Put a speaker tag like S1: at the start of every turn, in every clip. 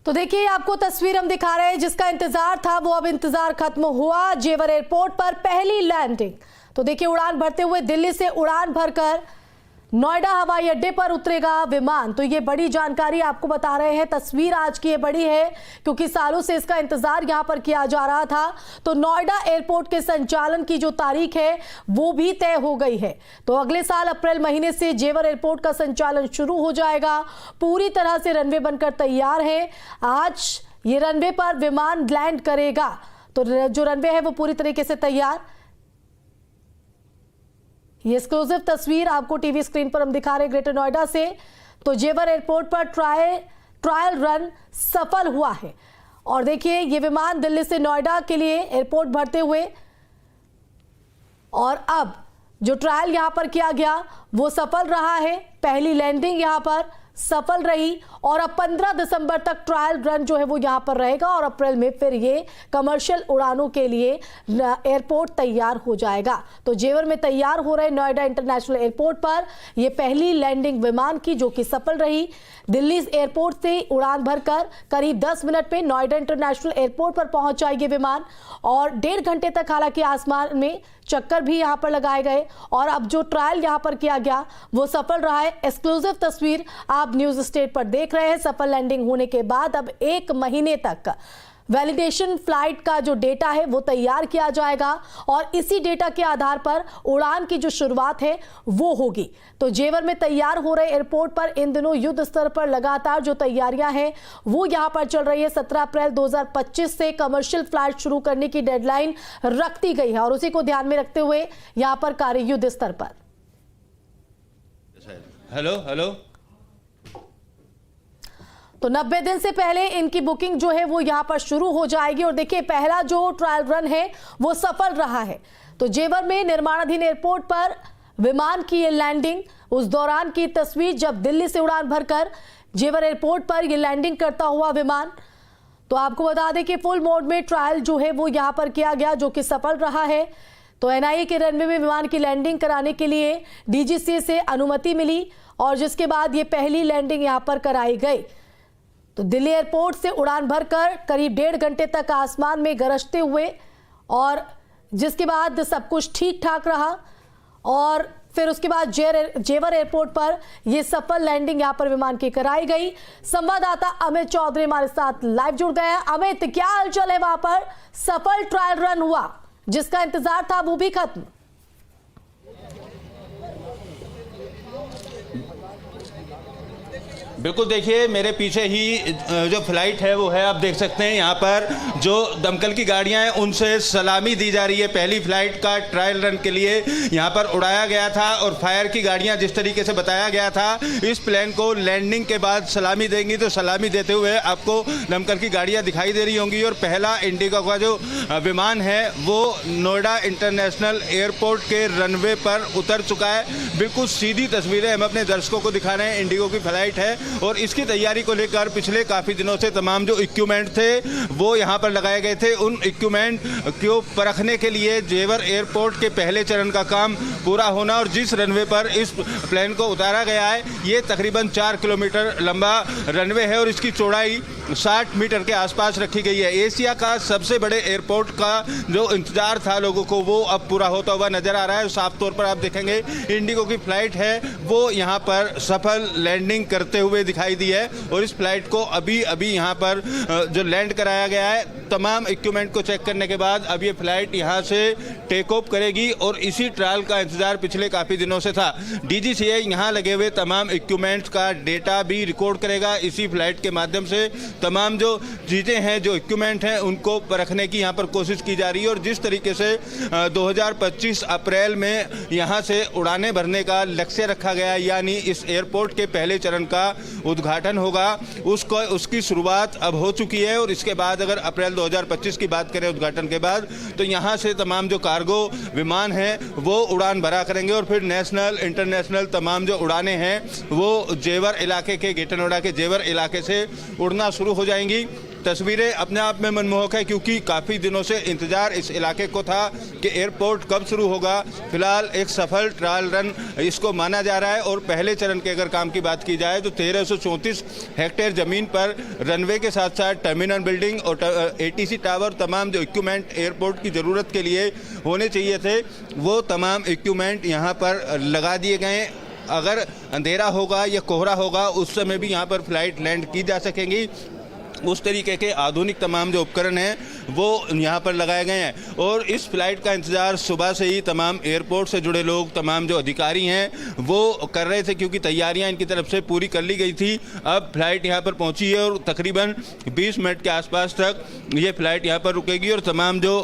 S1: तो देखिए आपको तस्वीर हम दिखा रहे हैं, जिसका इंतजार था वो अब इंतजार खत्म हुआ। जेवर एयरपोर्ट पर पहली लैंडिंग। तो देखिए उड़ान भरते हुए दिल्ली से उड़ान भरकर नोएडा हवाई अड्डे पर उतरेगा विमान। तो ये बड़ी जानकारी आपको बता रहे हैं। तस्वीर आज की ये बड़ी है क्योंकि सालों से इसका इंतजार यहां पर किया जा रहा था। तो नोएडा एयरपोर्ट के संचालन की जो तारीख है वो भी तय हो गई है। तो अगले साल अप्रैल महीने से जेवर एयरपोर्ट का संचालन शुरू हो जाएगा। पूरी तरह से रनवे बनकर तैयार है। आज ये रनवे पर विमान लैंड करेगा। तो जो रनवे है वो पूरी तरीके से तैयार। ये एक्सक्लूसिव तस्वीर आपको टीवी स्क्रीन पर हम दिखा रहे हैं ग्रेटर नोएडा से। तो जेवर एयरपोर्ट पर ट्रायल रन सफल हुआ है और देखिए ये विमान दिल्ली से नोएडा के लिए एयरपोर्ट भरते हुए, और अब जो ट्रायल यहां पर किया गया वो सफल रहा है। पहली लैंडिंग यहां पर सफल रही और अब 15 दिसंबर तक ट्रायल रन जो है वो यहां पर रहेगा और अप्रैल में फिर ये कमर्शियल उड़ानों के लिए एयरपोर्ट तैयार हो जाएगा। तो जेवर में तैयार हो रहे नोएडा इंटरनेशनल एयरपोर्ट पर ये पहली लैंडिंग विमान की, जो कि सफल रही। दिल्ली एयरपोर्ट से उड़ान भरकर करीब 10 मिनट में नोएडा इंटरनेशनल एयरपोर्ट पर पहुंच जाएगी विमान और 1.5 घंटे तक हालांकि आसमान में चक्कर भी यहां पर लगाए गए और अब जो ट्रायल यहां पर किया गया वो सफल रहा है। एक्सक्लूसिव तस्वीर आप न्यूज स्टेट पर देख रहे हैं। सफल लैंडिंग होने के बाद अब 1 महीने तक वैलिडेशन फ्लाइट का जो डेटा है वो तैयार किया जाएगा और इसी डेटा के आधार पर उड़ान की जो शुरुआत है वो होगी। तो जेवर में तैयार हो रहे एयरपोर्ट पर इन दिनों युद्ध स्तर पर लगातार जो तैयारियां हैं वो यहां पर चल रही है। 17 अप्रैल 2025 से कमर्शियल फ्लाइट शुरू करने की डेडलाइन रख दी गई है और उसी को ध्यान में रखते हुए यहां पर कार्य युद्ध स्तर पर।
S2: हेलो
S1: तो 90 दिन से पहले इनकी बुकिंग जो है वो यहां पर शुरू हो जाएगी और देखिए पहला जो ट्रायल रन है वो सफल रहा है। तो जेवर में निर्माणाधीन एयरपोर्ट पर विमान की ये लैंडिंग, उस दौरान की तस्वीर जब दिल्ली से उड़ान भरकर जेवर एयरपोर्ट पर ये लैंडिंग करता हुआ विमान। तो आपको बता दें कि फुल मोड में ट्रायल जो है वो यहां पर किया गया, जो कि सफल रहा है। तो एनआईए के रनवे में विमान की लैंडिंग कराने के लिए डीजीसीए से अनुमति मिली और जिसके बाद ये पहली लैंडिंग यहां पर कराई गई। तो दिल्ली एयरपोर्ट से उड़ान भरकर करीब 1.5 घंटे तक आसमान में गरजते हुए और जिसके बाद सब कुछ ठीक ठाक रहा और फिर उसके बाद जेवर एयरपोर्ट पर यह सफल लैंडिंग यहां पर विमान की कराई गई। संवाददाता अमित चौधरी हमारे साथ लाइव जुड़ गए हैं। अमित, क्या हलचल है वहां पर? सफल ट्रायल रन हुआ, जिसका इंतजार था वो भी खत्म।
S2: बिल्कुल, देखिए मेरे पीछे ही जो फ्लाइट है वो है, आप देख सकते हैं यहाँ पर जो दमकल की गाड़ियाँ हैं उनसे सलामी दी जा रही है। पहली फ्लाइट का ट्रायल रन के लिए यहाँ पर उड़ाया गया था और फायर की गाड़ियाँ जिस तरीके से बताया गया था इस प्लेन को लैंडिंग के बाद सलामी देंगी। तो सलामी देते हुए आपको दमकल की गाड़ियाँ दिखाई दे रही होंगी और पहला इंडिगो का जो विमान है वो नोएडा इंटरनेशनल एयरपोर्ट के रनवे पर उतर चुका है। बिल्कुल सीधी तस्वीरें हम अपने दर्शकों को दिखा रहे हैं। इंडिगो की फ्लाइट है और इसकी तैयारी को लेकर पिछले काफ़ी दिनों से तमाम जो इक्विपमेंट थे वो यहाँ पर लगाए गए थे। उन इक्विपमेंट को परखने के लिए जेवर एयरपोर्ट के पहले चरण का काम पूरा होना और जिस रनवे पर इस प्लेन को उतारा गया है ये तकरीबन 4 किलोमीटर लंबा रनवे है और इसकी चौड़ाई 60 मीटर के आसपास रखी गई है। एशिया का सबसे बड़े एयरपोर्ट का जो इंतजार था लोगों को वो अब पूरा होता हुआ नजर आ रहा है। साफ तौर पर आप देखेंगे इंडिगो की फ्लाइट है वो यहाँ पर सफल लैंडिंग करते हुए दिखाई दी है और इस फ्लाइट को अभी यहाँ पर जो लैंड कराया गया है तमाम इक्विपमेंट को चेक करने के बाद अब ये फ्लाइट यहाँ से टेक ऑफ करेगी और इसी ट्रायल का इंतजार पिछले काफ़ी दिनों से था। डीजीसीए यहाँ लगे हुए तमाम इक्विपमेंट्स का डेटा भी रिकॉर्ड करेगा। इसी फ्लाइट के माध्यम से तमाम जो चीज़ें हैं, जो इक्विपमेंट हैं उनको परखने की यहाँ पर कोशिश की जा रही है और जिस तरीके से 2025 अप्रैल में यहाँ से उड़ानें भरने का लक्ष्य रखा गया, यानी इस एयरपोर्ट के पहले चरण का उद्घाटन होगा, उसकी शुरुआत अब हो चुकी है। और इसके बाद अगर अप्रैल 2025 की बात करें उद्घाटन के बाद, तो यहाँ से तमाम जो कार्गो विमान हैं वो उड़ान भरा करेंगे और फिर नेशनल इंटरनेशनल तमाम जो उड़ानें हैं वो जेवर इलाके के, ग्रेटर नोएडा के जेवर इलाके से उड़ना शुरू हो जाएंगी। तस्वीरें अपने आप में मनमोहक है, क्योंकि काफ़ी दिनों से इंतजार इस इलाके को था कि एयरपोर्ट कब शुरू होगा। फिलहाल एक सफल ट्रायल रन इसको माना जा रहा है। और पहले चरण के अगर काम की बात की जाए तो 1334 हेक्टेयर ज़मीन पर रनवे के साथ साथ टर्मिनल बिल्डिंग और ATC टावर, तमाम जो इक्विपमेंट एयरपोर्ट की ज़रूरत के लिए होने चाहिए थे वो तमाम इक्विपमेंट यहाँ पर लगा दिए गए। अगर अंधेरा होगा या कोहरा होगा उस समय भी यहाँ पर फ्लाइट लैंड की जा सकेंगी। उस तरीके के आधुनिक तमाम जो उपकरण हैं वो यहाँ पर लगाए गए हैं। और इस फ्लाइट का इंतज़ार सुबह से ही तमाम एयरपोर्ट से जुड़े लोग, तमाम जो अधिकारी हैं वो कर रहे थे, क्योंकि तैयारियां इनकी तरफ से पूरी कर ली गई थी। अब फ्लाइट यहाँ पर पहुँची है और तकरीबन 20 मिनट के आसपास तक ये फ्लाइट यहाँ पर रुकेगी और तमाम जो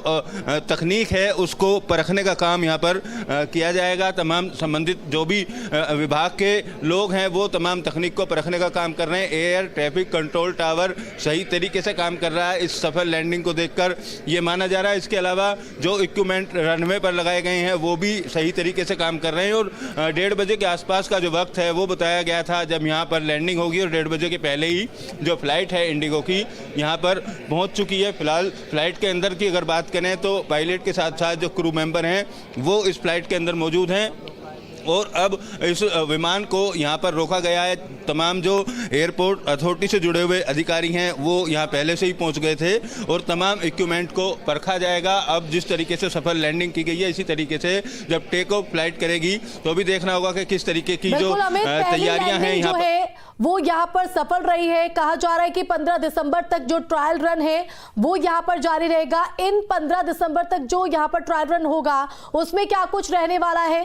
S2: तकनीक है उसको परखने का काम यहाँ पर किया जाएगा। तमाम संबंधित जो भी विभाग के लोग हैं वो तमाम तकनीक को परखने का काम कर रहे हैं। एयर ट्रैफिक कंट्रोल टावर सही तरीके से काम कर रहा है, इस सफल लैंडिंग को देखकर ये माना जा रहा है। इसके अलावा जो इक्विपमेंट रनवे पर लगाए गए हैं वो भी सही तरीके से काम कर रहे हैं। और 1:30 बजे के आसपास का जो वक्त है वो बताया गया था जब यहाँ पर लैंडिंग होगी, और 1:30 बजे के पहले ही जो फ्लाइट है इंडिगो की यहाँ पर पहुँच चुकी है। फिलहाल फ्लाइट के अंदर की अगर बात करें तो पायलट के साथ साथ जो क्रू मेंबर हैं वो इस फ्लाइट के अंदर मौजूद हैं। और अब इस विमान को यहाँ पर रोका गया है। तमाम जो एयरपोर्ट अथॉरिटी से जुड़े हुए अधिकारी हैं वो यहाँ पहले से ही पहुँच गए थे और तमाम इक्विपमेंट को परखा जाएगा। अब जिस तरीके से सफल लैंडिंग की गई है इसी तरीके से जब टेक ऑफ फ्लाइट करेगी तो भी देखना होगा कि किस तरीके की जो तैयारियां हैं यहाँ पर
S1: वो यहाँ पर सफल रही है। कहा जा रहा है कि 15 दिसंबर तक जो ट्रायल रन है वो यहाँ पर जारी रहेगा। इन 15 दिसंबर तक जो यहाँ पर ट्रायल रन होगा उसमें क्या कुछ रहने वाला है?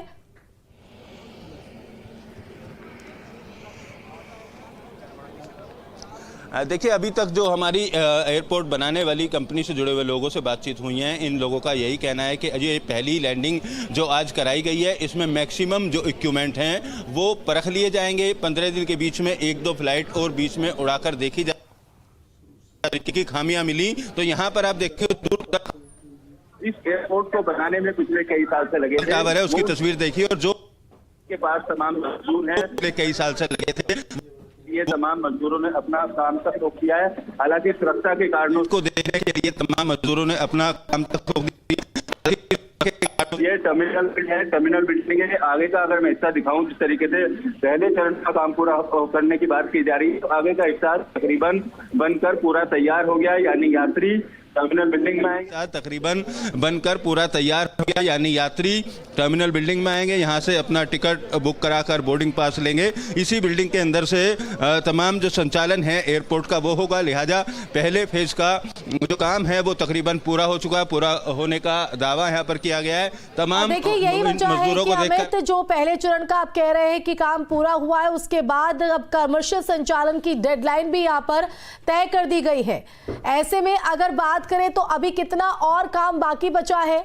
S2: देखिए, अभी तक जो हमारी एयरपोर्ट बनाने वाली कंपनी से जुड़े हुए लोगों से बातचीत हुई है, इन लोगों का यही कहना है कि ये पहली लैंडिंग जो आज कराई गई है इसमें मैक्सिमम जो इक्विपमेंट हैं वो परख लिए जाएंगे। 15 दिन के बीच में 1-2 फ्लाइट और बीच में उड़ाकर देखी जाए की खामियां मिली तो यहाँ पर आप देखिए दूर तक
S3: इस एयरपोर्ट को बनाने में पिछले कई साल से लगे थे।
S2: टावर है उसकी तस्वीर देखिए, और जो
S3: के पास तमाम मजदूर हैं
S2: पिछले कई साल से लगे थे,
S3: ये तमाम मजदूरों ने अपना काम तक रोक दिया है। हालांकि सुरक्षा के कारणों
S2: को देखने के लिए तमाम मजदूरों ने अपना काम तक रोक दिया।
S3: ये टर्मिनल बिल्डिंग है। आगे का अगर मैं हिस्सा दिखाऊं जिस तरीके से पहले चरण का काम पूरा करने की बात की जा रही है तो आगे का हिस्सा तकरीबन बनकर पूरा तैयार हो गया, यानी यात्री टर्मिनल बिल्डिंग में आएंगे।
S2: तकरीबन बनकर पूरा तैयार हो गया, यानी यात्री टर्मिनल बिल्डिंग में आएंगे, यहाँ से अपना टिकट बुक कराकर बोर्डिंग पास लेंगे। इसी बिल्डिंग के अंदर से तमाम जो संचालन है एयरपोर्ट का वो होगा। लिहाजा पहले फेज का जो काम है वो तकरीबन पूरा हो चुका है, पूरा होने का दावा यहाँ पर किया गया है। तमाम
S1: मजदूरों को देखकर जो पहले चरण का आप कह रहे हैं कि काम पूरा हुआ है, उसके बाद अब कमर्शियल संचालन की डेडलाइन भी यहाँ पर तय कर दी गई है। ऐसे में अगर बात करें तो अभी कितना और काम बाकी बचा है?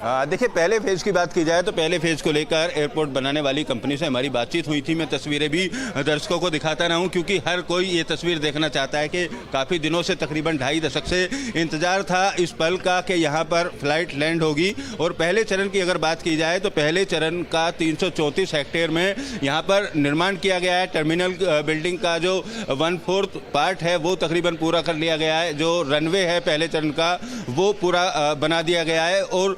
S2: देखिए, पहले फेज की बात की जाए तो पहले फेज को लेकर एयरपोर्ट बनाने वाली कंपनी से हमारी बातचीत हुई थी। मैं तस्वीरें भी दर्शकों को दिखाता रहा हूं क्योंकि हर कोई ये तस्वीर देखना चाहता है कि काफ़ी दिनों से तकरीबन 2.5 दशक से इंतज़ार था इस पल का कि यहाँ पर फ्लाइट लैंड होगी। और पहले चरण की अगर बात की जाए तो पहले चरण का 334 हेक्टेयर में यहाँ पर निर्माण किया गया है। टर्मिनल बिल्डिंग का जो 1/4 पार्ट है वो तकरीबन पूरा कर लिया गया है। जो रनवे है पहले चरण का वो पूरा बना दिया गया है और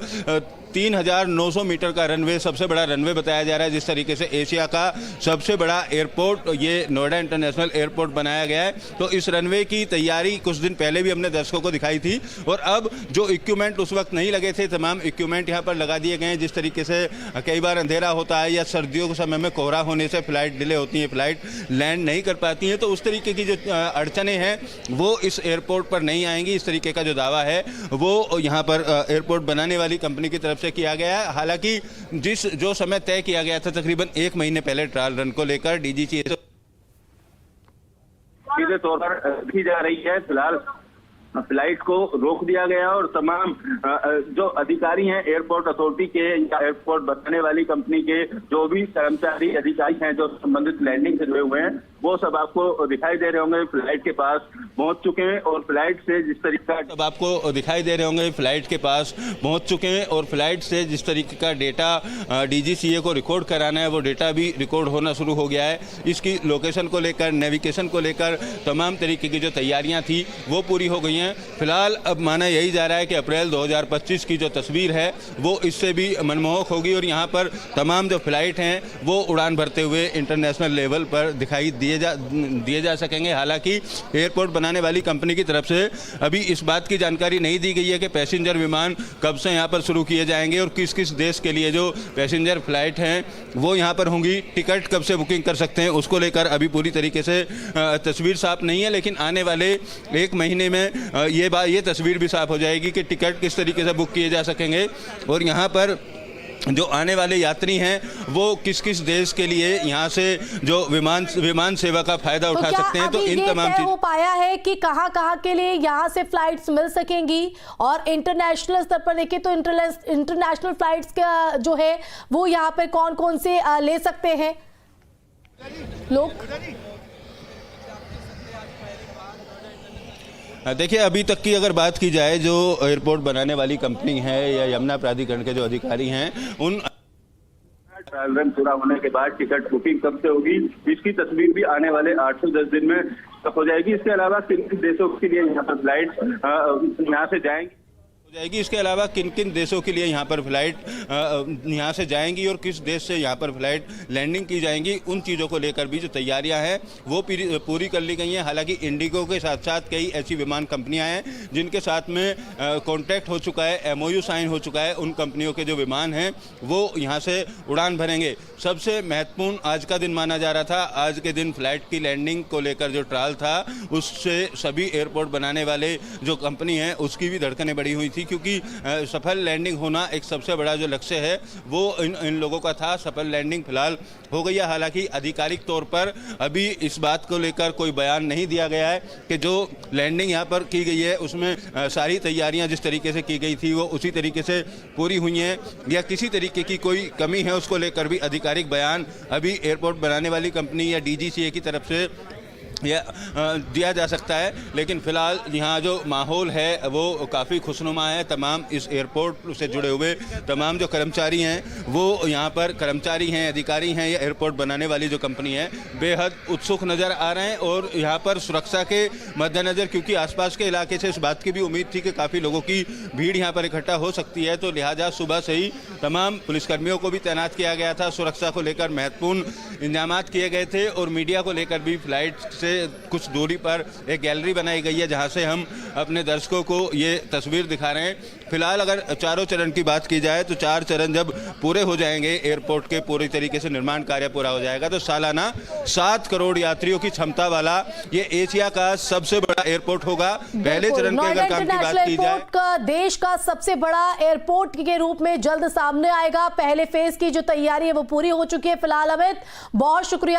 S2: 3900 मीटर का रनवे, सबसे बड़ा रनवे बताया जा रहा है। जिस तरीके से एशिया का सबसे बड़ा एयरपोर्ट ये नोएडा इंटरनेशनल एयरपोर्ट बनाया गया है, तो इस रनवे की तैयारी कुछ दिन पहले भी हमने दर्शकों को दिखाई थी। और अब जो इक्विपमेंट उस वक्त नहीं लगे थे, तमाम इक्विपमेंट यहाँ पर लगा दिए गए हैं। जिस तरीके से कई बार अंधेरा होता है या सर्दियों के समय में कोहरा होने से फ्लाइट डिले होती है, फ्लाइट लैंड नहीं कर पाती हैं, तो उस तरीके की जो अड़चने हैं वो इस एयरपोर्ट पर नहीं आएंगी। इस तरीके का जो दावा है वो यहाँ पर एयरपोर्ट बनाने वाली कंपनी की तरफ से किया गया है। हालांकि जो समय तय किया गया था तकरीबन 1 महीने पहले ट्रायल रन को लेकर डीजीसी
S3: सीधे तौर पर रखी जा रही है। फिलहाल फ्लाइट को रोक दिया गया और तमाम जो अधिकारी हैं एयरपोर्ट अथॉरिटी के या एयरपोर्ट बनाने वाली कंपनी के जो भी कर्मचारी अधिकारी हैं जो संबंधित लैंडिंग से जुड़े हुए हैं वो सब आपको दिखाई दे रहे होंगे फ्लाइट के पास पहुंच चुके हैं और फ्लाइट से जिस तरीके का
S2: अब आपको दिखाई दे रहे होंगे फ्लाइट के पास पहुंच चुके हैं और फ्लाइट से जिस तरीके का डेटा DGCA को रिकॉर्ड कराना है वो डेटा भी रिकॉर्ड होना शुरू हो गया है। इसकी लोकेशन को लेकर, नेविगेशन को लेकर तमाम तरीके की जो तैयारियां थी वो पूरी हो गई हैं। फिलहाल अब माना यही जा रहा है कि अप्रैल 2025 की जो तस्वीर है वो इससे भी मनमोहक होगी और यहाँ पर तमाम जो फ्लाइट हैं वो उड़ान भरते हुए इंटरनेशनल लेवल पर दिखाई दिए जा सकेंगे। हालांकि एयरपोर्ट बनाने वाली कंपनी की तरफ से अभी इस बात की जानकारी नहीं दी गई है कि पैसेंजर विमान कब से यहाँ पर शुरू किए जाएंगे और किस किस देश के लिए जो पैसेंजर फ्लाइट हैं वो यहाँ पर होंगी, टिकट कब से बुकिंग कर सकते हैं, उसको लेकर अभी पूरी तरीके से तस्वीर साफ नहीं है। लेकिन आने वाले एक महीने में ये तस्वीर भी साफ हो जाएगी कि टिकट किस तरीके से बुक किए जा सकेंगे और यहाँ पर जो आने वाले यात्री हैं वो किस किस देश के लिए यहाँ से जो विमान सेवा का फायदा उठा सकते हैं। तो इन तमाम
S1: चीज़ों हो पाया है कि कहाँ के लिए यहाँ से फ्लाइट्स मिल सकेंगी और इंटरनेशनल स्तर पर देखिए तो इंटरनेशनल फ्लाइट्स का जो है वो यहाँ पर कौन से ले सकते हैं लोग।
S2: देखिए अभी तक की अगर बात की जाए जो एयरपोर्ट बनाने वाली कंपनी है या यमुना प्राधिकरण के जो अधिकारी हैं उन
S3: ट्रायल रन पूरा होने के बाद टिकट बुकिंग कब से होगी इसकी तस्वीर भी आने वाले 8 से 10 दिन में हो जाएगी। इसके अलावा किन किन देशों के लिए यहाँ पर फ्लाइट यहाँ से जाएंगी,
S2: इसके अलावा किन किन देशों के लिए यहाँ पर फ्लाइट यहाँ से जाएंगी और किस देश से यहाँ पर फ्लाइट लैंडिंग की जाएंगी, उन चीज़ों को लेकर भी जो तैयारियां हैं वो पूरी कर ली गई हैं। हालांकि इंडिगो के साथ साथ कई ऐसी विमान कंपनियां हैं जिनके साथ में कॉन्ट्रैक्ट हो चुका है, MOU साइन हो चुका है। उन कंपनियों के जो विमान हैं वो यहाँ से उड़ान भरेंगे। सबसे महत्वपूर्ण आज का दिन माना जा रहा था। आज के दिन फ्लाइट की लैंडिंग को लेकर जो ट्रायल था उससे सभी एयरपोर्ट बनाने वाले जो कंपनी है उसकी भी धड़कनें बढ़ी हुई थी, क्योंकि सफल लैंडिंग होना एक सबसे बड़ा जो लक्ष्य है वो इन लोगों का था। सफल लैंडिंग फिलहाल हो गई है। हालांकि आधिकारिक तौर पर अभी इस बात को लेकर कोई बयान नहीं दिया गया है कि जो लैंडिंग यहाँ पर की गई है उसमें सारी तैयारियां जिस तरीके से की गई थी वो उसी तरीके से पूरी हुई हैं या किसी तरीके की कोई कमी है उसको लेकर भी आधिकारिक बयान अभी एयरपोर्ट बनाने वाली कंपनी या DGCA की तरफ से दिया जा सकता है। लेकिन फिलहाल यहाँ जो माहौल है वो काफ़ी खुशनुमा है। तमाम इस एयरपोर्ट से जुड़े हुए तमाम जो कर्मचारी हैं वो यहाँ पर कर्मचारी हैं, अधिकारी हैं या एयरपोर्ट बनाने वाली जो कंपनी है बेहद उत्सुक नज़र आ रहे हैं। और यहाँ पर सुरक्षा के मद्देनज़र, क्योंकि आसपास के इलाके से इस बात की भी उम्मीद थी कि काफ़ी लोगों की भीड़ यहाँ पर इकट्ठा हो सकती है, तो लिहाजा सुबह से ही तमाम पुलिसकर्मियों को भी तैनात किया गया था। सुरक्षा को लेकर महत्वपूर्ण इंतजाम किए गए थे और मीडिया को लेकर भी फ्लाइट से कुछ दूरी पर एक गैलरी बनाई गई है जहां से हम अपने दर्शकों को ये तस्वीर दिखा रहे हैं। फिलहाल अगर चारों चरण की बात की जाए तो 4 चरण जब पूरे हो जाएंगे, एयरपोर्ट के पूरी तरीके से निर्माण कार्य पूरा हो जाएगा, तो सालाना 7 करोड़ यात्रियों की क्षमता वाला ये एशिया का सबसे बड़ा एयरपोर्ट होगा। पहले चरण के अगर काम की बात की जाए,
S1: देश का सबसे बड़ा एयरपोर्ट के रूप में जल्द सामने आएगा। पहले फेज की जो तैयारी है वो पूरी हो चुकी है। फिलहाल अमित, बहुत शुक्रिया